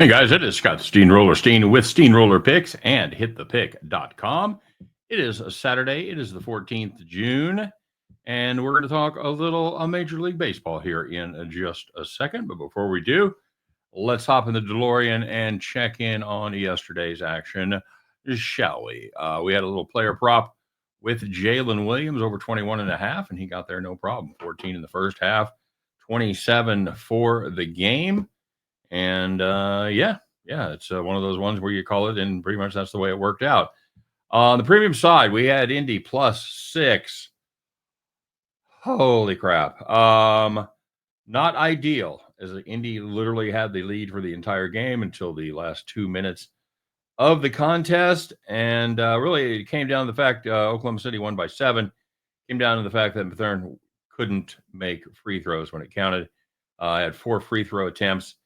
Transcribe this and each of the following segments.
Hey guys, it is Scott Steamroller Steen with Steamroller Picks and hitthepick.com. It is a Saturday. It is the 14th of June, and we're going to talk a little Major League Baseball here in just a second. But before we do, let's hop in the DeLorean and check in on yesterday's action, shall we? We had a little player prop with Jalen Williams over 21 and a half, and he got there no problem. 14 in the first half, 27 for the game. And it's one of those ones where you call it, and pretty much that's the way it worked out. On the premium side, we had Indy +6. Holy crap. Not ideal, as Indy literally had the lead for the entire game until the last 2 minutes of the contest. And really, it came down to the fact Oklahoma City won by 7. Came down to the fact that Mathern couldn't make free throws when it counted. I had 4 free throw attempts,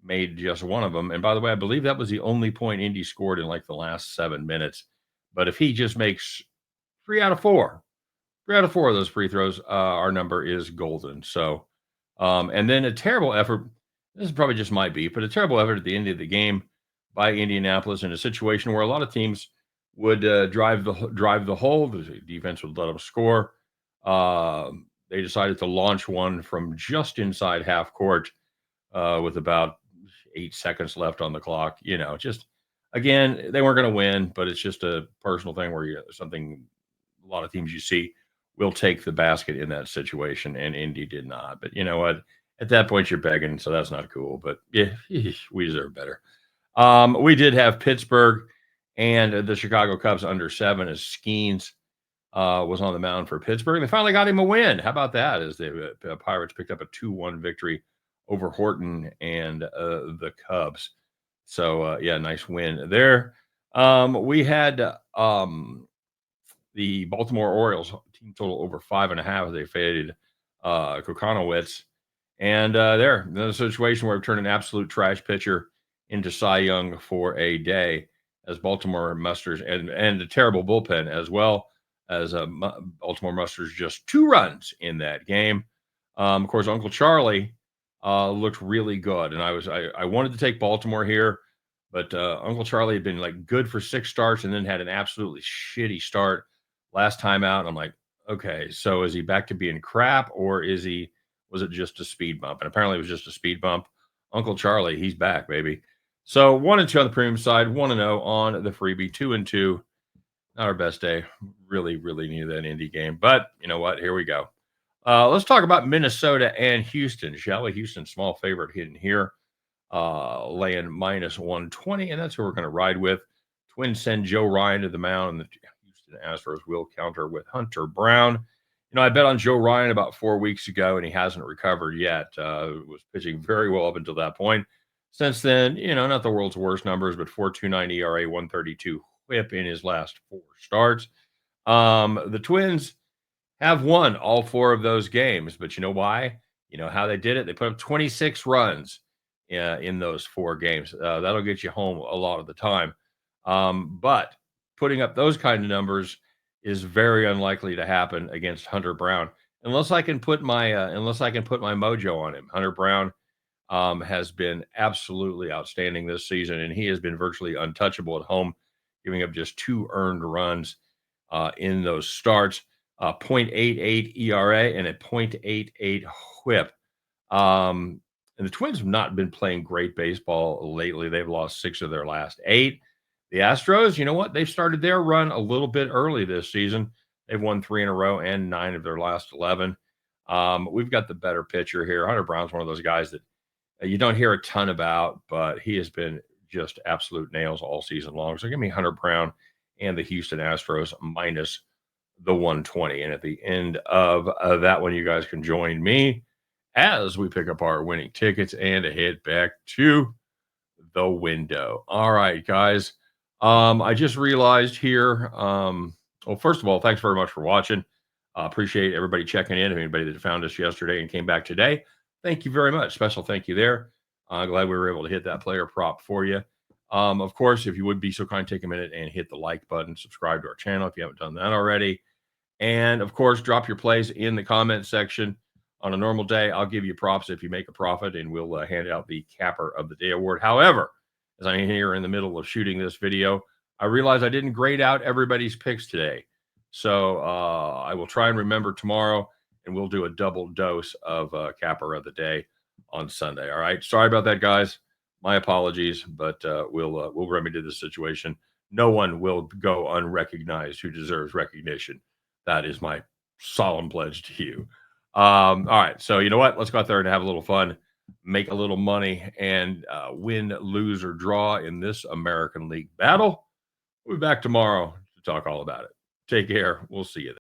made just one of them. And by the way, I believe that was the only point Indy scored in like the last 7 minutes. But if he just makes 3 out of 4 of those free throws, our number is golden. So, and then a terrible effort. This is probably just my beat, but a terrible effort at the end of the game by Indianapolis in a situation where a lot of teams would drive the hole. The defense would let them score. They decided to launch one from just inside half court with about 8 seconds left on the clock. Just again, they weren't going to win, but it's just a personal thing where a lot of teams you see will take the basket in that situation, and Indy did not. But you know what? At that point, you're begging, so that's not cool. But yeah, we deserve better. We did have Pittsburgh and the Chicago Cubs under 7 as Skeens was on the mound for Pittsburgh. They finally got him a win. How about that? As the Pirates picked up a 2-1 victory over Horton and the Cubs. So, nice win there. We had the Baltimore Orioles team total over 5.5. They faded Kokonowitz. And they're in a situation where we've turned an absolute trash pitcher into Cy Young for a day as Baltimore musters and a terrible bullpen as well as Baltimore musters just 2 runs in that game. Of course, Uncle Charlie looked really good, and I wanted to take Baltimore here, but Uncle Charlie had been like good for 6 starts and then had an absolutely shitty start last time out. And I'm like, okay, so is he back to being crap, or was it just a speed bump? And apparently it was just a speed bump. Uncle Charlie, he's back, baby. So 1-2 on the premium side, 1-0 on the freebie, 2-2. Not our best day. Really, really needed that Indy game, but you know what? Here we go. Let's talk about Minnesota and Houston, shall we? Houston, small favorite hidden here, laying -120, and that's who we're going to ride with. Twins send Joe Ryan to the mound, and the Houston Astros will counter with Hunter Brown. I bet on Joe Ryan about 4 weeks ago, and he hasn't recovered yet. Was pitching very well up until that point. Since then, not the world's worst numbers, but 4.29 ERA, 132 whip in his last 4 starts. The Twins have won all 4 of those games, but you know why? You know how they did it? They put up 26 runs in those 4 games. That'll get you home a lot of the time. But putting up those kind of numbers is very unlikely to happen against Hunter Brown unless I can put my mojo on him. Hunter Brown has been absolutely outstanding this season, and he has been virtually untouchable at home, giving up just 2 earned runs in those starts. 0.88 ERA and a 0.88 whip. And the Twins have not been playing great baseball lately. They've lost 6 of their last 8. The Astros, you know what? They've started their run a little bit early this season. They've won 3 in a row and 9 of their last 11. We've got the better pitcher here. Hunter Brown's one of those guys that you don't hear a ton about, but he has been just absolute nails all season long. So give me Hunter Brown and the Houston Astros minus the 120. And at the end of that one, you guys can join me as we pick up our winning tickets and head back to the window. All right, guys. I just realized here. Well, first of all, thanks very much for watching. Appreciate everybody checking in. Anybody that found us yesterday and came back today, thank you very much. Special thank you there. Glad we were able to hit that player prop for you. Of course, if you would be so kind, take a minute and hit the like button, subscribe to our channel if you haven't done that already. And of course, drop your plays in the comment section. On a normal day, I'll give you props if you make a profit, and we'll hand out the Capper of the Day award. However, as I'm here in the middle of shooting this video, I realize I didn't grade out everybody's picks today. So I will try and remember tomorrow, and we'll do a double dose of Capper of the Day on Sunday. All right. Sorry about that, guys. My apologies, but we'll remedy the situation. No one will go unrecognized who deserves recognition. That is my solemn pledge to you. All right. So you know what? Let's go out there and have a little fun, make a little money, and win, lose, or draw in this American League battle. We'll be back tomorrow to talk all about it. Take care. We'll see you then.